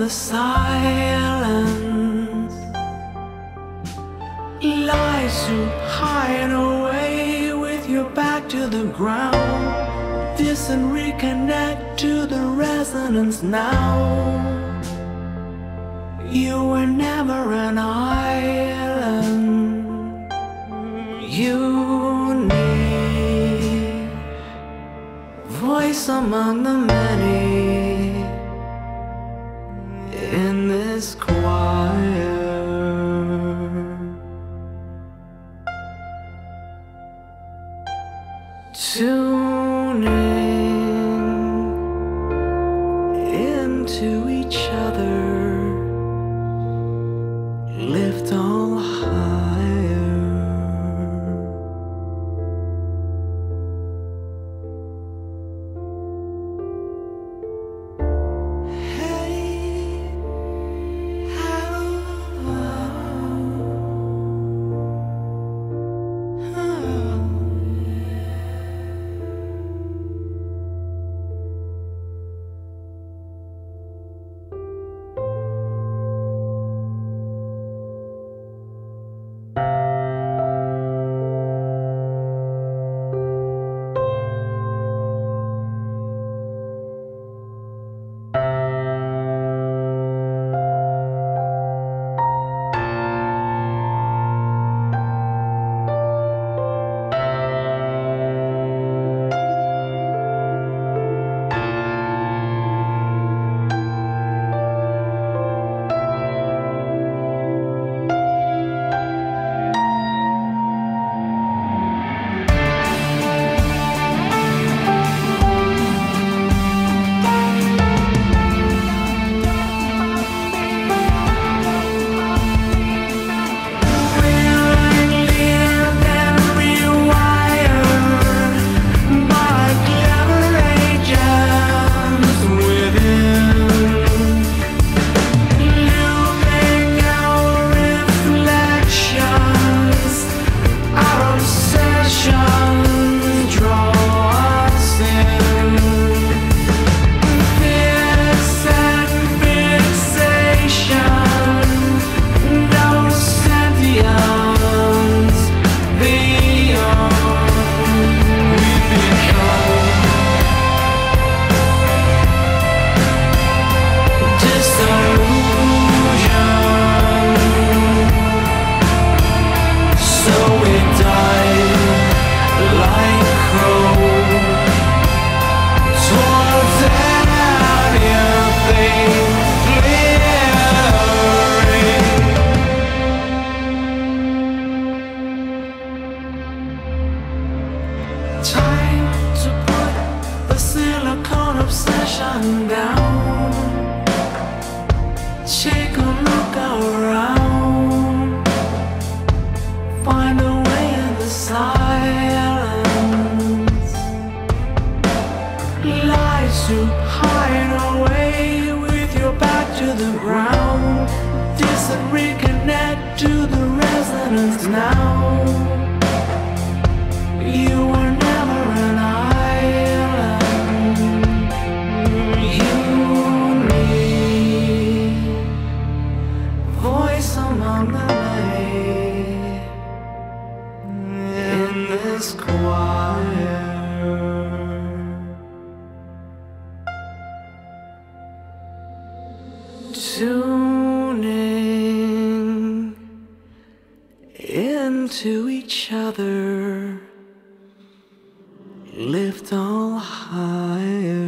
the silence lies to hide away with your back to the ground. Listen, reconnect to the resonance now. You were never an island. Unique voice among the many in this choir. Tuning into each other, lift all higher. Hey, how time to put the silicone obsession down. Take a look around, find a way in the silence. Lies to hide away with your back to the ground. Listen, reconnect to the resonance now. You were never an island. Unique voice among the many in this choir. Tuning into each other, lift all higher.